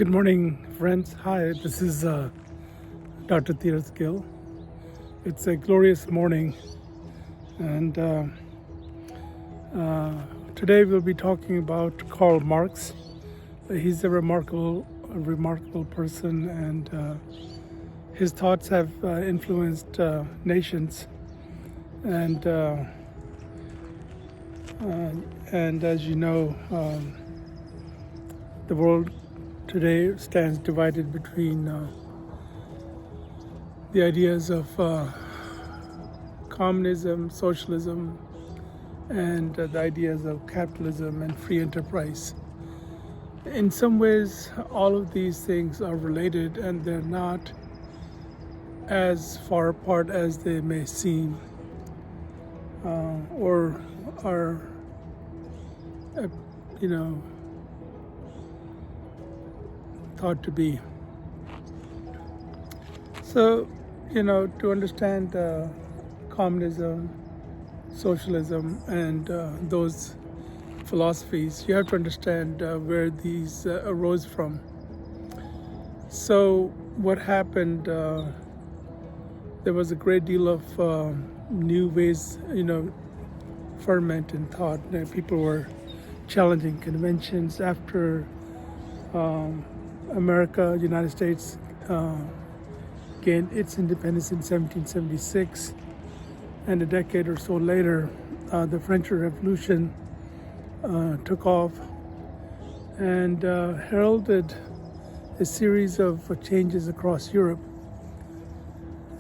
Good morning, friends. Hi, this is Dr. Theodore Gill. It's a glorious morning, and today we'll be talking about Karl Marx. He's a remarkable person, and his thoughts have influenced nations. And as you know, the world today stands divided between the ideas of communism, socialism, and the ideas of capitalism and free enterprise. In some ways, all of these things are related, and they're not as far apart as they may seem, or are, thought to be. So, to understand communism, socialism, and those philosophies, you have to understand where these arose from. So, what happened? There was a great deal of new ways, ferment in thought. People were challenging conventions after United States gained its independence in 1776, and a decade or so later, the French Revolution took off and heralded a series of changes across Europe.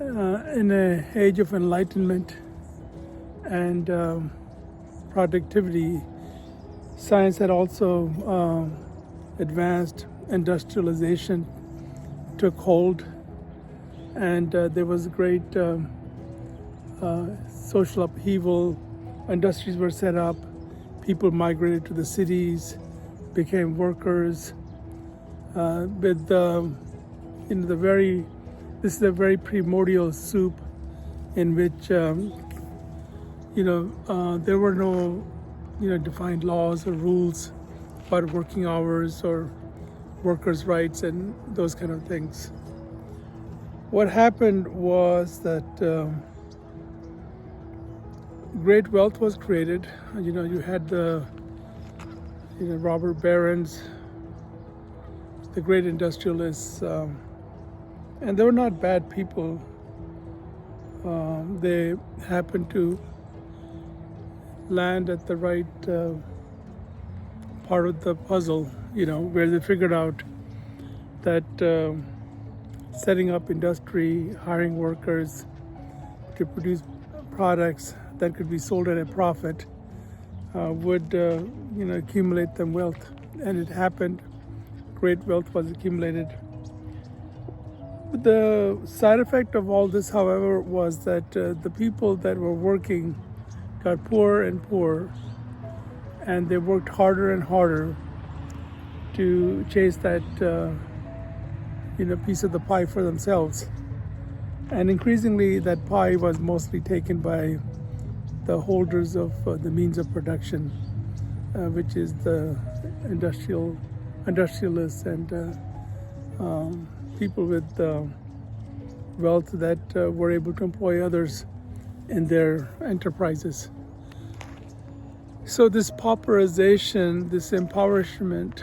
In an age of enlightenment and productivity, science had also advanced. Industrialization took hold, and there was great social upheaval. Industries were set up, people migrated to the cities, became workers. This is a very primordial soup in which there were no defined laws or rules about working hours or workers' rights and those kind of things. What happened was that great wealth was created. You had the robber barons, the great industrialists, and they were not bad people. They happened to land at the right part of the puzzle, where they figured out that setting up industry, hiring workers to produce products that could be sold at a profit would accumulate them wealth. And it happened. Great wealth was accumulated. The side effect of all this, however, was that the people that were working got poorer and poorer, and they worked harder and harder to chase that piece of the pie for themselves. And increasingly, that pie was mostly taken by the holders of the means of production, which is the industrialists and people with wealth that were able to employ others in their enterprises. So this pauperization, this impoverishment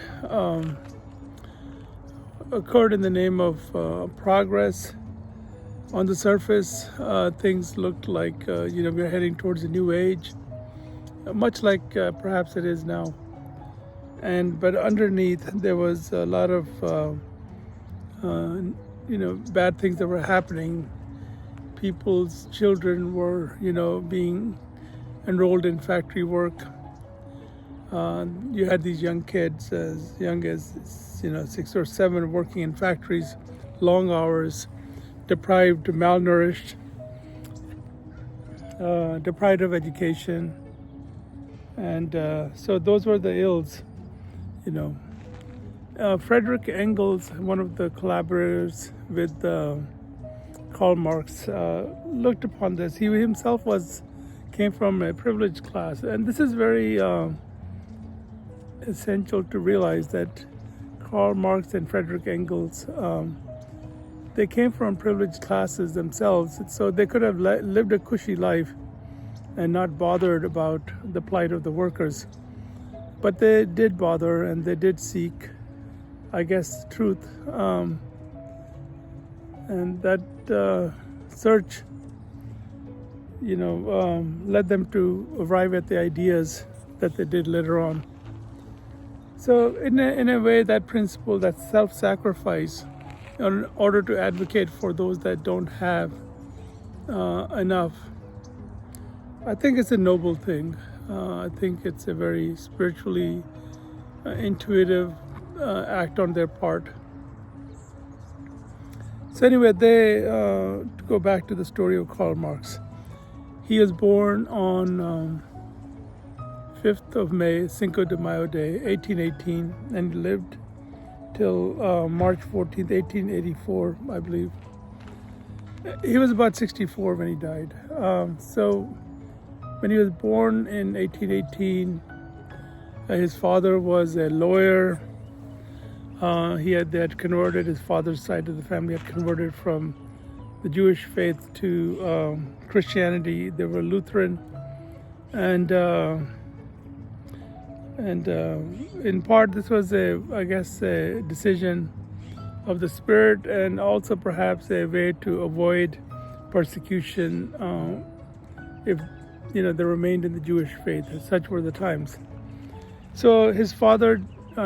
occurred in the name of progress. On the surface, things looked like we're heading towards a new age, much like perhaps it is now. But underneath, there was a lot of bad things that were happening. People's children were being enrolled in factory work. You had these young kids as young as 6 or 7 working in factories, long hours, deprived, malnourished, deprived of education, and so those were the ills. Frederick Engels, one of the collaborators with Karl Marx, looked upon this. He himself came from a privileged class, and this is very essential to realize that Karl Marx and Friedrich Engels, they came from privileged classes themselves, so they could have lived a cushy life and not bothered about the plight of the workers. But they did bother, and they did seek, I guess, truth. And that search, led them to arrive at the ideas that they did later on. So in a way, that principle, that self-sacrifice, in order to advocate for those that don't have enough, I think it's a noble thing. I think it's a very spiritually intuitive act on their part. So anyway, to go back to the story of Karl Marx. He was born on 5th of May, Cinco de Mayo Day, 1818, and lived till March 14th, 1884, I believe. He was about 64 when he died. So when he was born in 1818, his father was a lawyer. They had converted, his father's side of the family had converted from the Jewish faith to Christianity. They were Lutheran, and in part this was a decision of the Spirit, and also perhaps a way to avoid persecution if they remained in the Jewish faith. Such were the times. So his father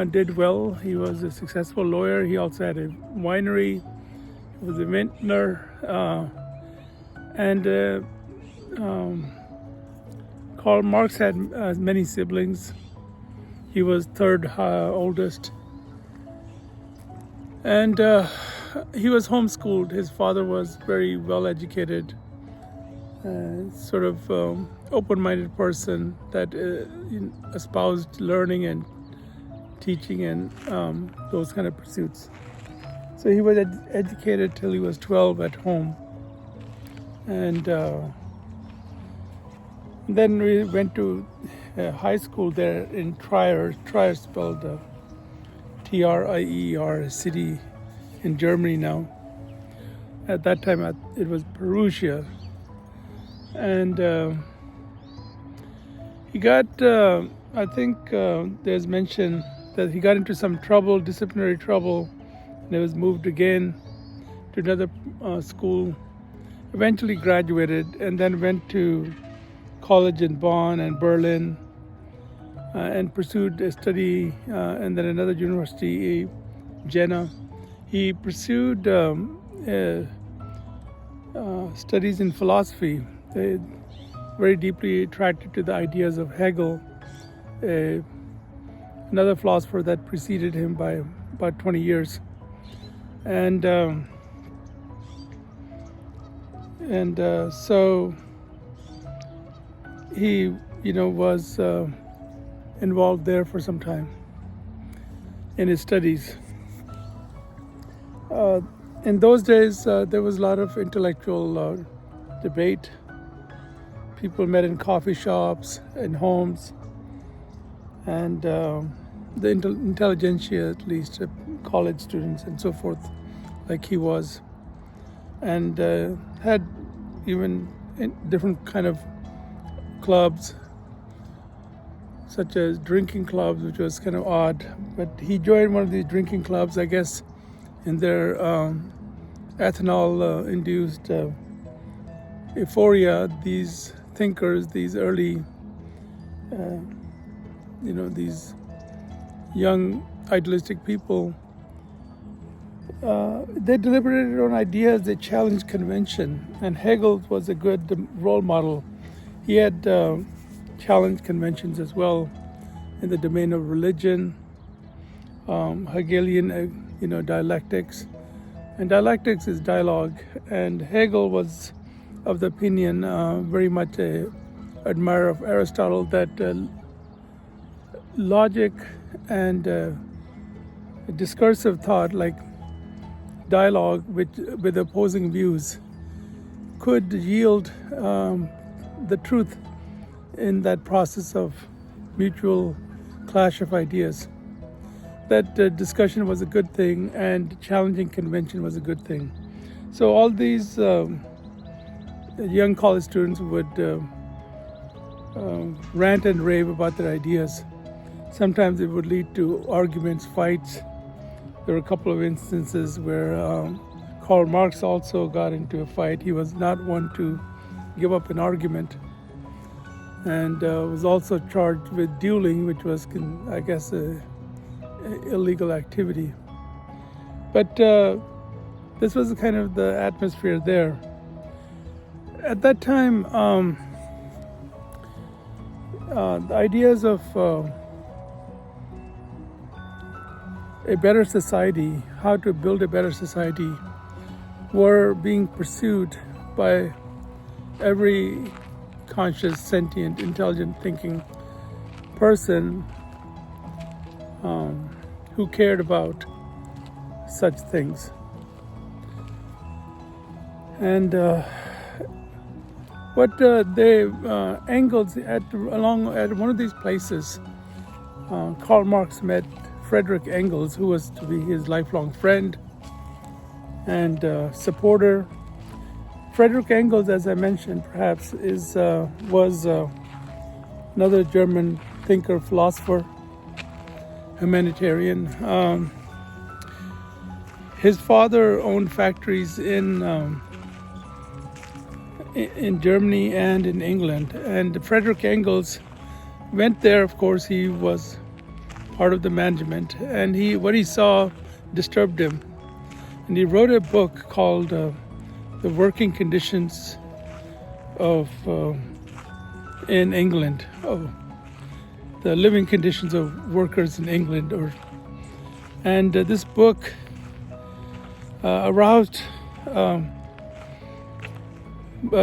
did well. He was a successful lawyer. He also had a winery. He was a vintner, and Karl Marx had many siblings. He was third oldest, and he was homeschooled. His father was very well educated, sort of open-minded person that espoused learning and teaching and those kind of pursuits. So he was educated till he was 12 at home, and then we went to high school there in Trier. Trier spelled Trier, a city in Germany now. At that time it was Perugia, and he got, I think there's mention that he got into some trouble, disciplinary trouble, and he was moved again to another school, eventually graduated, and then went to college in Bonn and Berlin, and pursued a study, and then another university, Jena. He pursued studies in philosophy, very deeply attracted to the ideas of Hegel, another philosopher that preceded him by about 20 years. And so he, was involved there for some time in his studies. In those days, there was a lot of intellectual debate. People met in coffee shops, in homes, and the intelligentsia, at least, college students and so forth, like he was, and had even different kind of clubs, such as drinking clubs, which was kind of odd. But he joined one of these drinking clubs, I guess, in their ethanol-induced euphoria. These thinkers, these early, these young idealistic people, they deliberated on ideas, they challenged convention, and Hegel was a good role model. He had challenged conventions as well in the domain of religion, Hegelian, dialectics, and dialectics is dialogue. And Hegel was of the opinion, very much a admirer of Aristotle, that logic and discursive thought, like dialogue with opposing views, could yield the truth in that process of mutual clash of ideas. that discussion was a good thing and challenging convention was a good thing. So all these young college students would rant and rave about their ideas. Sometimes it would lead to arguments, fights. There were a couple of instances where Karl Marx also got into a fight. He was not one to give up an argument, and was also charged with dueling, which was, I guess, a illegal activity. But this was kind of the atmosphere there. At that time, the ideas of a better society, how to build a better society, were being pursued by every conscious, sentient, intelligent thinking person who cared about such things. And Engels along at one of these places, Karl Marx met Friedrich Engels, who was to be his lifelong friend and supporter. Friedrich Engels, as I mentioned, perhaps was another German thinker, philosopher, humanitarian. His father owned factories in Germany and in England, and Friedrich Engels went there. Of course, he was part of the management, and what he saw disturbed him, and he wrote a book called The Working Conditions of in England, the living conditions of workers in England, and this book aroused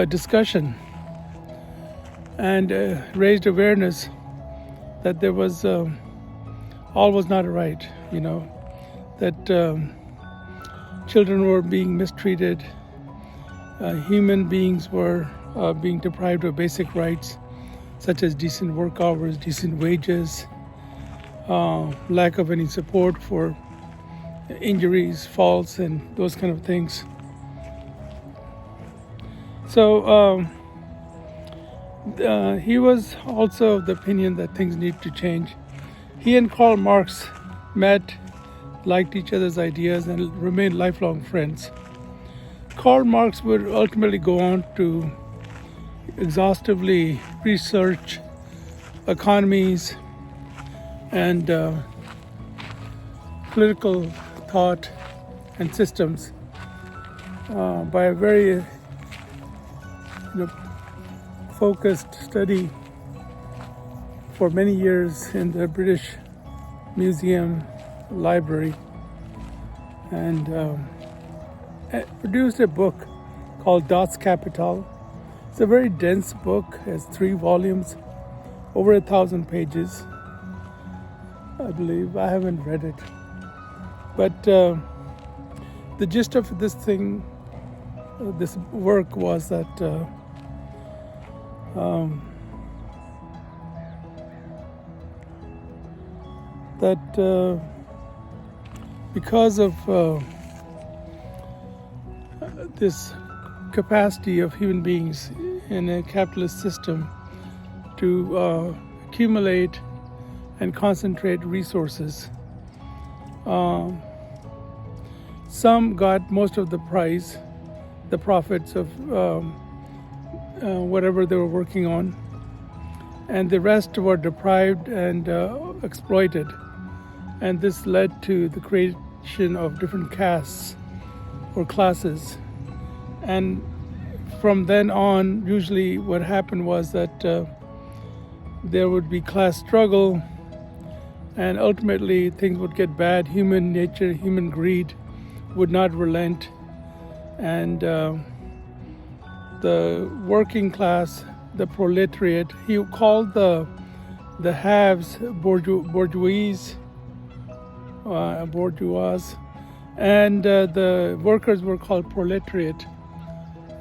discussion and raised awareness that there was all was not right, that children were being mistreated, human beings were being deprived of basic rights such as decent work hours, decent wages, lack of any support for injuries, falls, and those kind of things. So he was also of the opinion that things need to change. He and Karl Marx met, liked each other's ideas, and remained lifelong friends. Karl Marx would ultimately go on to exhaustively research economies and political thought and systems by a very focused study for many years in the British Museum Library, and produced a book called Das Kapital. It's a very dense book, has 3 volumes, over 1,000 pages, I believe. I haven't read it. But the gist of this work was that because of this capacity of human beings in a capitalist system to accumulate and concentrate resources, some got most of the prize, the profits of whatever they were working on, and the rest were deprived and exploited. And this led to the creation of different castes or classes. And from then on, usually what happened was that there would be class struggle, and ultimately things would get bad. Human nature, human greed would not relent, and the working class, the proletariat, he called the haves bourgeois, and the workers were called proletariat,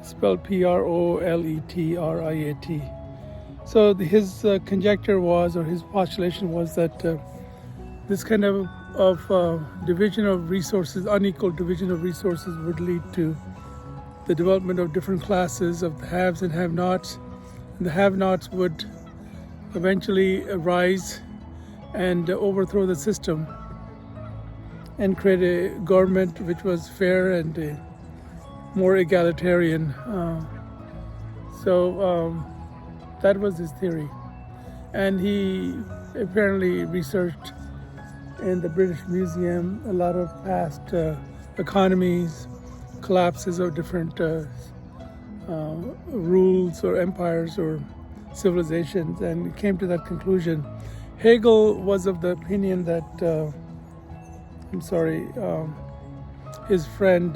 spelled Proletariat. So his conjecture was, or his postulation was, that this kind of of division of resources, unequal division of resources, would lead to the development of different classes of the haves and have-nots. And the have-nots would eventually rise and overthrow the system and create a government which was fair and more egalitarian. So that was his theory. And he apparently researched in the British Museum a lot of past economies, collapses of different rules or empires or civilizations, and came to that conclusion. Hegel was of the opinion that, his friend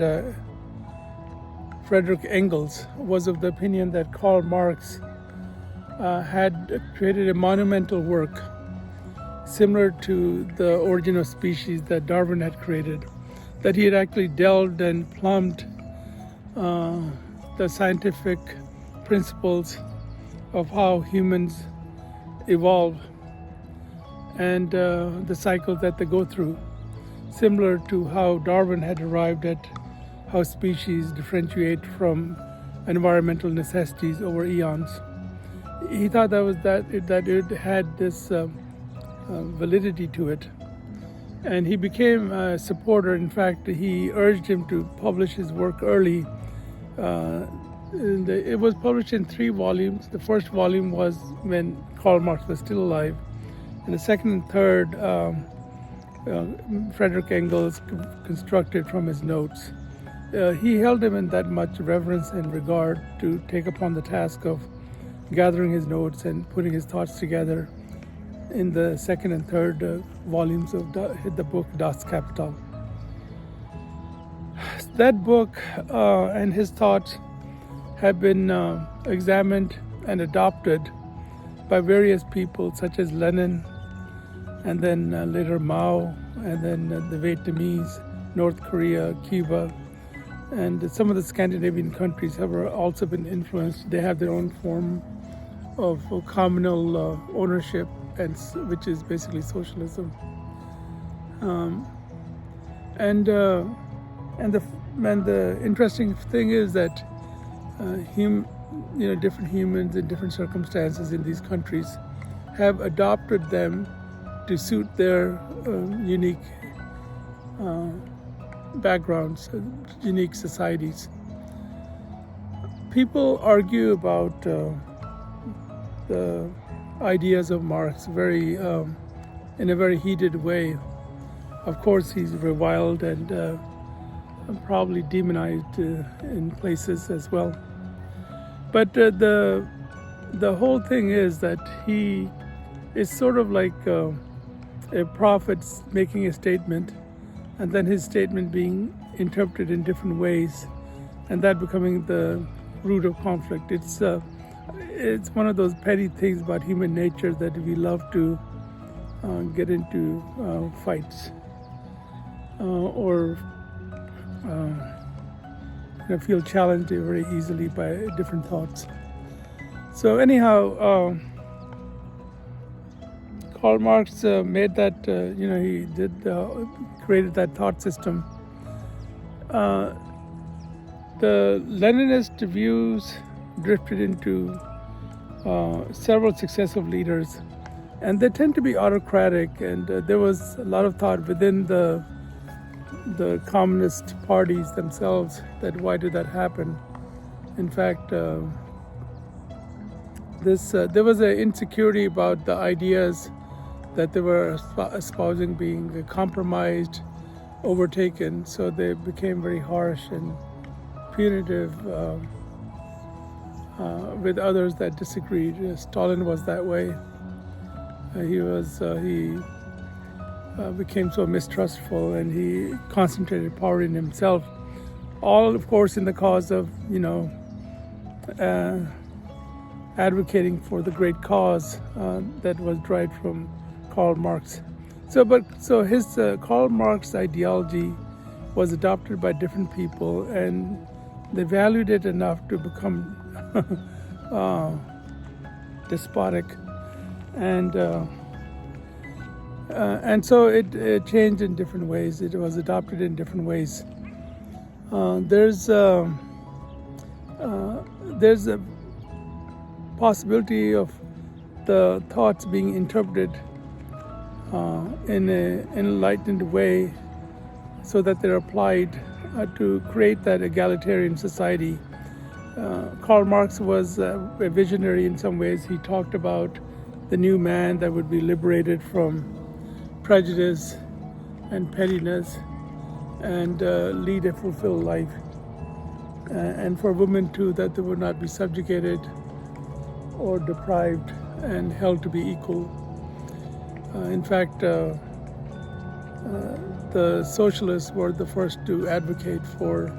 Friedrich Engels was of the opinion that Karl Marx had created a monumental work similar to the Origin of Species that Darwin had created, that he had actually delved and plumbed the scientific principles of how humans evolve and the cycles that they go through, similar to how Darwin had arrived at how species differentiate from environmental necessities over eons. He thought that it had this validity to it, and he became a supporter. In fact, he urged him to publish his work early. It was published in 3 volumes. The first volume was when Karl Marx was still alive, and the second and third Friedrich Engels constructed from his notes. He held him in that much reverence and regard to take upon the task of gathering his notes and putting his thoughts together in the second and third volumes of the book Das Kapital. That book and his thoughts have been examined and adopted by various people such as Lenin, and then later Mao, and then the Vietnamese, North Korea, Cuba, and some of the Scandinavian countries have also been influenced. They have their own form of communal ownership, and which is basically socialism. And the interesting thing is that different humans in different circumstances in these countries have adopted them to suit their unique backgrounds, unique societies. People argue about the ideas of Marx in a very heated way. Of course, he's reviled and probably demonized in places as well. But the whole thing is that he is sort of like a prophet making a statement, and then his statement being interpreted in different ways, and that becoming the root of conflict. It's one of those petty things about human nature that we love to get into fights or feel challenged very easily by different thoughts. So anyhow, Karl Marx made that, he created that thought system. The Leninist views drifted into several successive leaders, and they tend to be autocratic, and there was a lot of thought within the communist parties themselves that why did that happen. In fact, there was an insecurity about the ideas that they were espousing being compromised, overtaken, so they became very harsh and punitive with others that disagreed. Stalin was that way. He became so mistrustful, and he concentrated power in himself, all of course in the cause of advocating for the great cause that was derived from Karl Marx. So his Karl Marx ideology was adopted by different people, and they valued it enough to become despotic. And And so it changed in different ways. It was adopted in different ways. There's a possibility of the thoughts being interpreted in an enlightened way so that they're applied to create that egalitarian society. Karl Marx was a visionary in some ways. He talked about the new man that would be liberated from prejudice and pettiness and lead a fulfilled life. And for women too, that they would not be subjugated or deprived and held to be equal. In fact, the socialists were the first to advocate for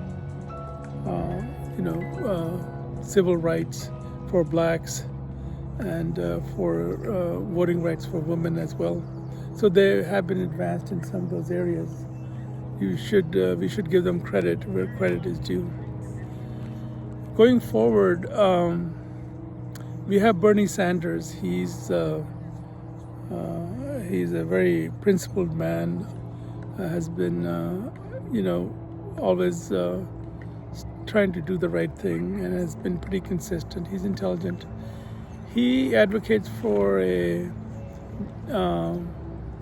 civil rights for blacks and for voting rights for women as well. So they have been advanced in some of those areas. We should give them credit where credit is due. Going forward, we have Bernie Sanders. He's a very principled man. Has been always trying to do the right thing and has been pretty consistent. He's intelligent. He advocates for a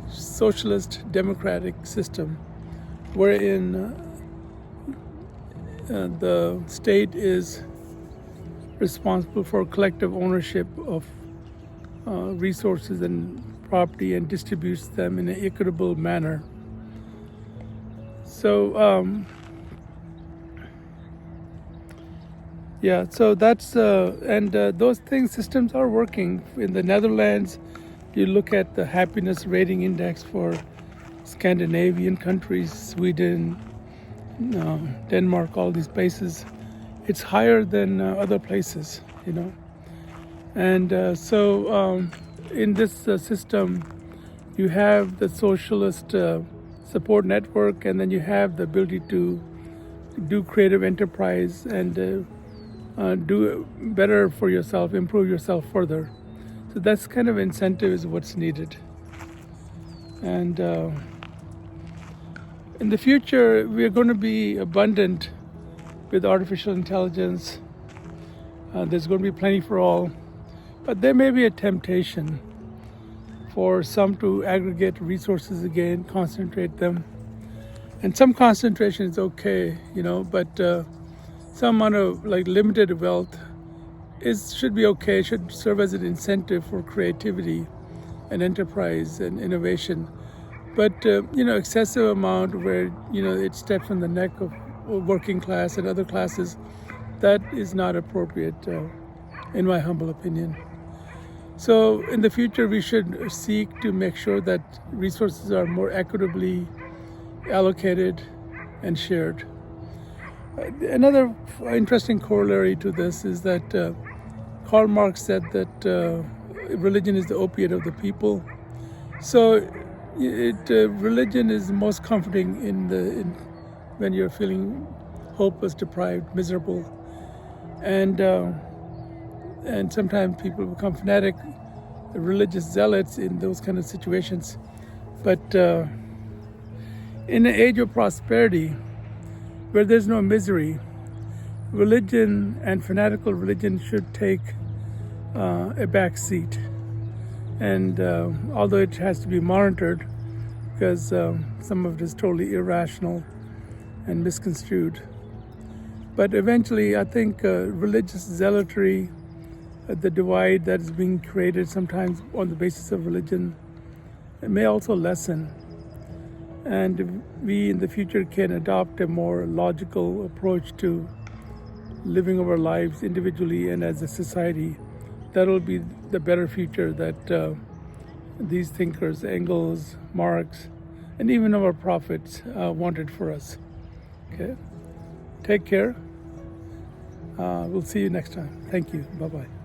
socialist democratic system wherein the state is responsible for collective ownership of resources and property and distributes them in an equitable manner. So so that's and those systems are working. In the Netherlands, you look at the happiness rating index for Scandinavian countries, Sweden, Denmark, all these places, it's higher than other places, And so in this system, you have the socialist support network, and then you have the ability to do creative enterprise and do better for yourself, improve yourself further. So that's kind of incentive is what's needed. And in the future, we're going to be abundant with artificial intelligence. There's going to be plenty for all. But there may be a temptation for some to aggregate resources again, concentrate them. And some concentration is okay, but some amount of limited wealth should be okay, should serve as an incentive for creativity and enterprise and innovation. But, excessive amount where, it steps on the neck of working class and other classes, that is not appropriate, in my humble opinion. So in the future, we should seek to make sure that resources are more equitably allocated and shared. Another interesting corollary to this is that Karl Mark said that religion is the opiate of the people. So religion is most comforting when you're feeling hopeless, deprived, miserable, and sometimes people become fanatic, religious zealots in those kind of situations. But in an age of prosperity, where there's no misery, religion and fanatical religion should take a back seat. And although it has to be monitored, because some of it is totally irrational and misconstrued. But eventually, I think religious zealotry, the divide that is being created sometimes on the basis of religion, it may also lessen. And we in the future can adopt a more logical approach to living our lives individually and as a society. That will be the better future that these thinkers, Engels, Marx, and even our prophets wanted for us. Okay? Take care. We'll see you next time. Thank you. Bye-bye.